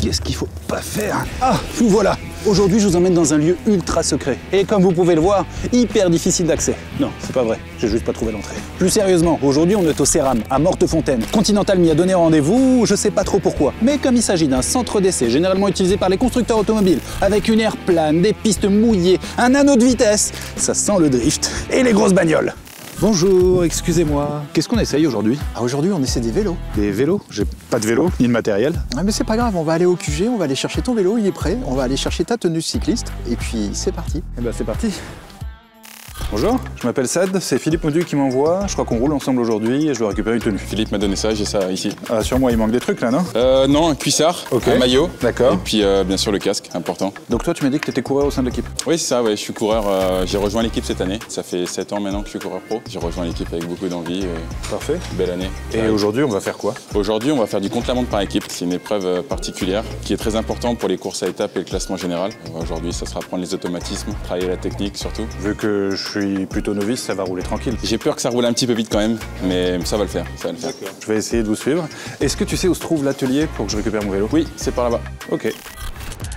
Qu'est-ce qu'il faut pas faire? Ah, vous voilà. Aujourd'hui, je vous emmène dans un lieu ultra secret. Et comme vous pouvez le voir, hyper difficile d'accès. Non, c'est pas vrai, j'ai juste pas trouvé l'entrée. Plus sérieusement, aujourd'hui, on est au Céram, à Mortefontaine. Continental m'y a donné rendez-vous, je sais pas trop pourquoi. Mais comme il s'agit d'un centre d'essai généralement utilisé par les constructeurs automobiles, avec une aire plane, des pistes mouillées, un anneau de vitesse, ça sent le drift et les grosses bagnoles. Bonjour, excusez-moi. Qu'est-ce qu'on essaye aujourd'hui? Aujourd'hui, on essaie des vélos. Des vélos? J'ai pas de vélo, ni de matériel. Ah, mais c'est pas grave, on va aller au QG, on va aller chercher ton vélo, il est prêt. On va aller chercher ta tenue cycliste, et puis c'est parti. Eh ben c'est parti. Bonjour, je m'appelle Sad, c'est Philippe Modu qui m'envoie. Je crois qu'on roule ensemble aujourd'hui et je dois récupérer une tenue. Philippe m'a donné ça, j'ai ça ici. Ah, sur moi, il manque des trucs là, non? Non, un cuissard, okay. Un maillot. D'accord. Et puis bien sûr le casque, important. Donc toi, tu m'as dit que tu étais coureur au sein de l'équipe? Oui, c'est ça, ouais, je suis coureur. J'ai rejoint l'équipe cette année. Ça fait 7 ans maintenant que je suis coureur pro. J'ai rejoint l'équipe avec beaucoup d'envie. Parfait. Belle année. Et aujourd'hui, on va faire quoi? Aujourd'hui, on va faire du contre-la-montre par équipe. C'est une épreuve particulière qui est très importante pour les courses à étapes et le classement général. Aujourd'hui, ça sera prendre les automatismes, travailler la technique surtout. Vu que je suis plutôt novice, ça va rouler tranquille. J'ai peur que ça roule un petit peu vite quand même, mais ça va le faire, ça va le faire. Je vais essayer de vous suivre. Est-ce que tu sais où se trouve l'atelier pour que je récupère mon vélo? Oui, c'est par là-bas. Ok.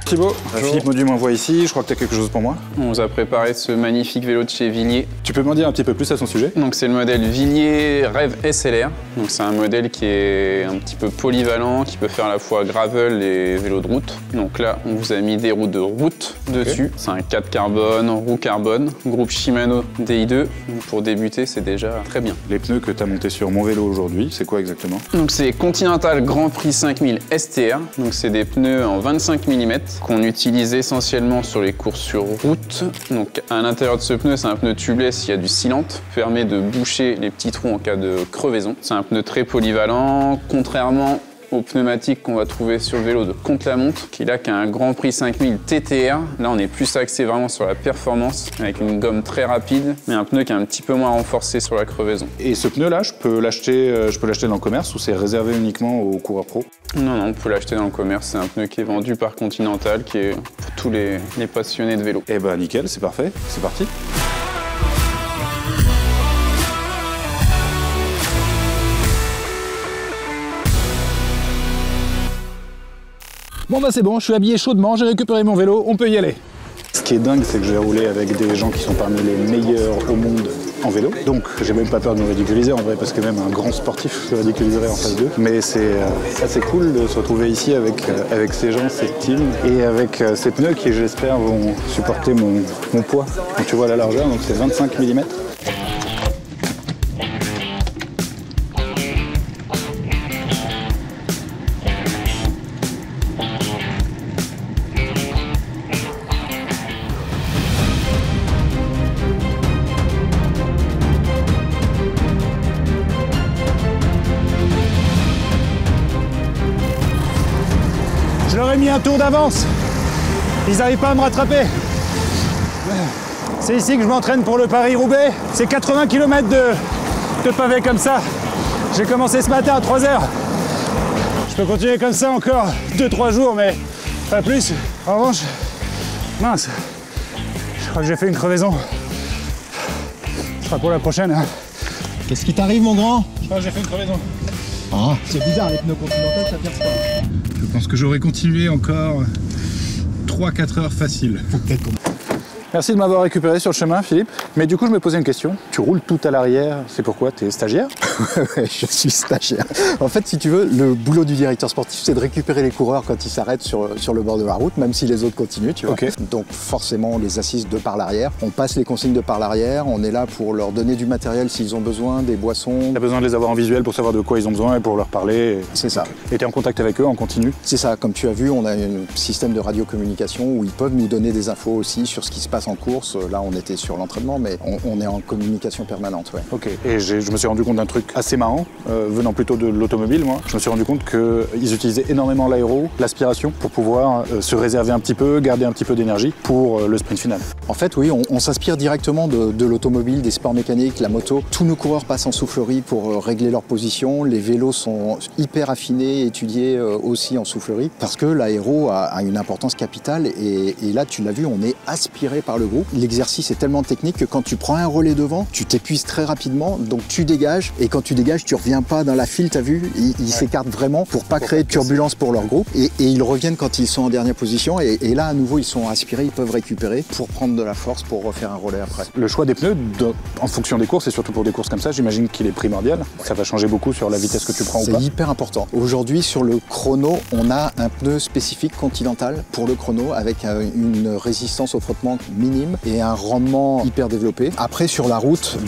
Thibaut, Philippe Modu m'envoie ici, je crois que tu as quelque chose pour moi. On vous a préparé ce magnifique vélo de chez Villiers. Tu peux m'en dire un petit peu plus à son sujet? Donc c'est le modèle Villiers Rêve SLR. Donc c'est un modèle qui est un petit peu polyvalent, qui peut faire à la fois gravel et vélo de route. Donc là, on vous a mis des roues de route dessus. C'est un 4 carbone, roue carbone, groupe Shimano DI2. Donc pour débuter, c'est déjà très bien. Les pneus que tu as montés sur mon vélo aujourd'hui, c'est quoi exactement? Donc c'est Continental Grand Prix 5000 STR. Donc c'est des pneus en 25 mm. Qu'on utilise essentiellement sur les courses sur route. Donc à l'intérieur de ce pneu, c'est un pneu tubeless, il y a du sealante, permet de boucher les petits trous en cas de crevaison. C'est un pneu très polyvalent, contrairement aux pneumatiques qu'on va trouver sur le vélo de contre-la-montre, qui là qui a un Grand Prix 5000 TTR. Là on est plus axé vraiment sur la performance, avec une gomme très rapide, mais un pneu qui est un petit peu moins renforcé sur la crevaison. Et ce pneu là, je peux l'acheter dans le commerce ou c'est réservé uniquement aux coureurs pro? Non, on peut l'acheter dans le commerce. C'est un pneu qui est vendu par Continental, qui est pour tous les passionnés de vélo. Eh ben nickel, c'est parfait, c'est parti. Bon bah c'est bon, je suis habillé chaudement, j'ai récupéré mon vélo, on peut y aller. Ce qui est dingue, c'est que je vais rouler avec des gens qui sont parmi les meilleurs au monde en vélo. Donc j'ai même pas peur de me ridiculiser en vrai, parce que même un grand sportif se ridiculiserait en face d'eux. Mais c'est assez cool de se retrouver ici avec ces gens, cette team, et avec ces pneus qui j'espère vont supporter mon poids. Donc tu vois la largeur, donc c'est 25 mm. Je leur ai mis un tour d'avance. Ils n'arrivent pas à me rattraper. C'est ici que je m'entraîne pour le Paris-Roubaix. C'est 80 km de pavé comme ça. J'ai commencé ce matin à 3 h. Je peux continuer comme ça encore 2-3 jours, mais pas plus. En revanche, mince, je crois que j'ai fait une crevaison. Ce sera pour la prochaine. Hein. Qu'est-ce qui t'arrive, mon grand? Je crois que j'ai fait une crevaison. Ah, c'est bizarre, les pneus Continental, ça perce pas. Je pense que j'aurais continué encore 3-4 heures facile. Merci de m'avoir récupéré sur le chemin, Philippe. Mais du coup, je me posais une question. Tu roules tout à l'arrière, c'est pourquoi? T'es stagiaire? Ouais, je suis stagiaire. En fait, si tu veux, le boulot du directeur sportif, c'est de récupérer les coureurs quand ils s'arrêtent sur le bord de la route, même si les autres continuent, tu vois. Okay. Donc forcément, on les assiste de par l'arrière. On passe les consignes de par l'arrière. On est là pour leur donner du matériel s'ils ont besoin, des boissons. T'as besoin de les avoir en visuel pour savoir de quoi ils ont besoin et pour leur parler. C'est ça. Et t'es en contact avec eux en continu? C'est ça. Comme tu as vu, on a un système de radiocommunication où ils peuvent nous donner des infos aussi sur ce qui se passe en course. Là, on était sur l'entraînement, mais on est en communication permanente. Ouais. Ok. Et je me suis rendu compte d'un truc assez marrant, venant plutôt de l'automobile, moi. Je me suis rendu compte qu'ils utilisaient énormément l'aéro, l'aspiration, pour pouvoir se réserver un petit peu, garder un petit peu d'énergie pour le sprint final. En fait, oui, on s'inspire directement de l'automobile, des sports mécaniques, la moto. Tous nos coureurs passent en soufflerie pour régler leur position. Les vélos sont hyper affinés, étudiés aussi en soufflerie, parce que l'aéro a une importance capitale. Et là, tu l'as vu, on est aspiré par le groupe. L'exercice est tellement technique que quand tu prends un relais devant, tu t'épuises très rapidement, donc tu dégages. Et quand tu dégages, tu reviens pas dans la file, t'as vu? Ils s'écartent vraiment pour pas créer de turbulence pour leur groupe. Et ils reviennent quand ils sont en dernière position. Et là, à nouveau, ils sont aspirés, ils peuvent récupérer pour prendre de la force pour refaire un relais après. Le choix des pneus, en fonction des courses, et surtout pour des courses comme ça, j'imagine qu'il est primordial. Ça va changer beaucoup sur la vitesse que tu prends ou pas. C'est hyper important. Aujourd'hui, sur le chrono, on a un pneu spécifique Continental pour le chrono avec une résistance au frottement minime et un rendement hyper développé. Après, sur la route,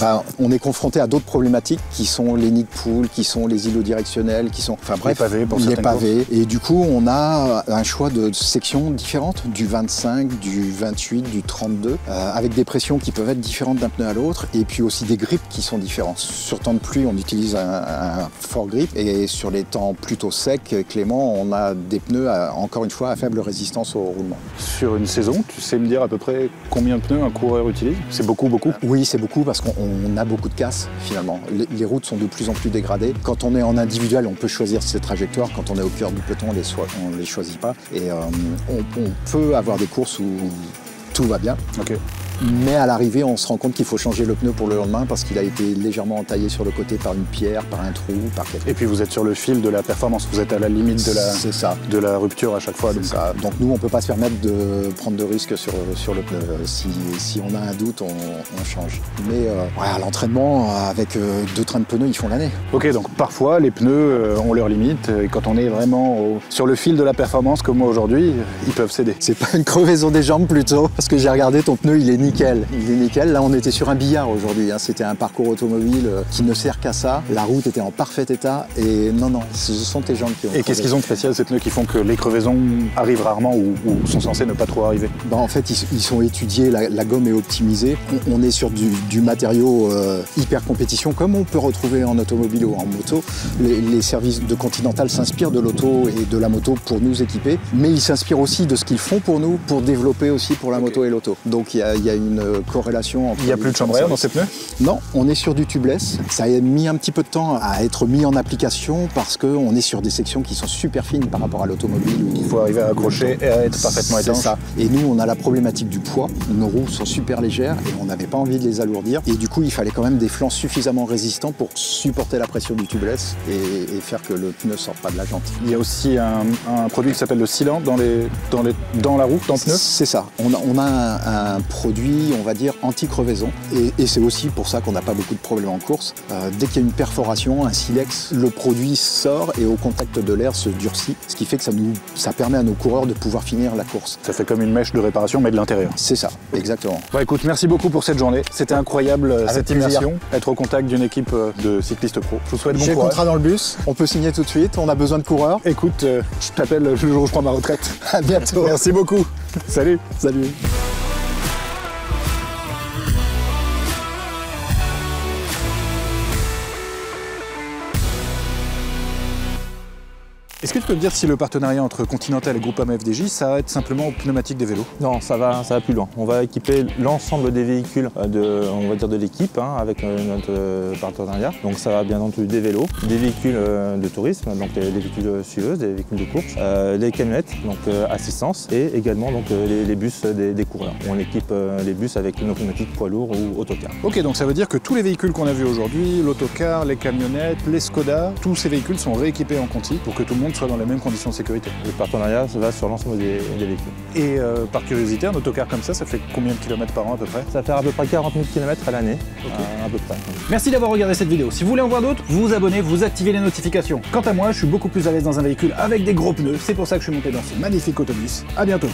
on est confronté à d'autres problématiques qui sont les nids de poules, qui sont les îlots directionnels, qui sont, enfin bref, les pavés. Et du coup, on a un choix de sections différentes, du 25, du 28, du 32, avec des pressions qui peuvent être différentes d'un pneu à l'autre, et puis aussi des grips qui sont différents. Sur temps de pluie, on utilise un fort grip, et sur les temps plutôt secs, clément, on a des pneus, encore une fois, à faible résistance au roulement. Sur une saison, tu sais me dire à peu près combien de pneus un coureur utilise? C'est beaucoup? Oui, c'est beaucoup parce qu'on a beaucoup de casse finalement. Les routes sont de plus en plus dégradées. Quand on est en individuel, on peut choisir ses trajectoires. Quand on est au cœur du peloton, on ne les choisit pas. Et on peut avoir des courses où tout va bien. Okay. Mais à l'arrivée, on se rend compte qu'il faut changer le pneu pour le lendemain parce qu'il a été légèrement entaillé sur le côté par une pierre, par un trou, par quelque chose. Et puis vous êtes sur le fil de la performance, vous êtes à la limite de la rupture à chaque fois. Donc nous, on ne peut pas se permettre de prendre de risques sur le pneu. Si on a un doute, on change. Mais à l'entraînement, avec 2 trains de pneus, ils font l'année. Ok, donc parfois les pneus ont leurs limites et quand on est vraiment sur le fil de la performance comme moi aujourd'hui, ils peuvent céder. C'est pas une crevaison des jambes plutôt, parce que j'ai regardé ton pneu, il est nickel. Il est nickel. Là, on était sur un billard aujourd'hui. C'était un parcours automobile qui ne sert qu'à ça. La route était en parfait état. Et non, ce sont tes jambes qui ont. Et qu'est-ce qu'ils ont de spécial, ces pneus, qui font que les crevaisons arrivent rarement ou sont censés ne pas trop arriver? En fait, ils sont étudiés. La gomme est optimisée. On est sur du matériau hyper compétition, comme on peut retrouver en automobile ou en moto. Les services de Continental s'inspirent de l'auto et de la moto pour nous équiper. Mais ils s'inspirent aussi de ce qu'ils font pour nous, pour développer aussi pour la moto et l'auto. Donc, il y a une corrélation entre. Il n'y a plus de chambre à air dans ces pneus? Non, on est sur du tubeless. Ça a mis un petit peu de temps à être mis en application parce qu'on est sur des sections qui sont super fines par rapport à l'automobile. Il faut arriver à accrocher et à être parfaitement étanche. C'est ça. Et nous, on a la problématique du poids. Nos roues sont super légères et on n'avait pas envie de les alourdir. Et du coup, il fallait quand même des flancs suffisamment résistants pour supporter la pression du tubeless et faire que le pneu ne sorte pas de la jante. Il y a aussi un produit qui s'appelle le sealant dans la roue, dans le pneu? C'est ça. On a un produit, on va dire, anti-crevaison. Et c'est aussi pour ça qu'on n'a pas beaucoup de problèmes en course. Dès qu'il y a une perforation, un silex, le produit sort et au contact de l'air se durcit. Ce qui fait que ça permet à nos coureurs de pouvoir finir la course. Ça fait comme une mèche de réparation, mais de l'intérieur. C'est ça, exactement. Bon, écoute, merci beaucoup pour cette journée. C'était incroyable, cette immersion. Être au contact d'une équipe de cyclistes pro. Je vous souhaite bon courage. J'ai le contrat dans le bus. On peut signer tout de suite. On a besoin de coureurs. Écoute, je t'appelle le jour où je prends ma retraite. À bientôt. Merci beaucoup. Salut. Salut. Est-ce que tu peux me dire si le partenariat entre Continental et Groupama FDJ s'arrête simplement aux pneumatiques des vélos? Non, ça va plus loin. On va équiper l'ensemble des véhicules de l'équipe avec notre partenariat. Donc ça va bien entendu des vélos, des véhicules de tourisme, donc les véhicules suiveuses, des véhicules de course, des camionnettes, donc assistance, et également donc, les bus des coureurs. On équipe les bus avec nos pneumatiques poids lourds ou autocars. Ok, donc ça veut dire que tous les véhicules qu'on a vus aujourd'hui, l'autocar, les camionnettes, les Skoda, tous ces véhicules sont rééquipés en Conti pour que tout le monde soit dans les mêmes conditions de sécurité. Le partenariat ça va sur l'ensemble des véhicules. Et par curiosité, un autocar comme ça fait combien de kilomètres par an à peu près? Ça fait à peu près 40 000 km à l'année, à peu près. Merci d'avoir regardé cette vidéo. Si vous voulez en voir d'autres, vous vous abonnez, vous activez les notifications. Quant à moi, je suis beaucoup plus à l'aise dans un véhicule avec des gros pneus. C'est pour ça que je suis monté dans ce magnifique autobus. À bientôt.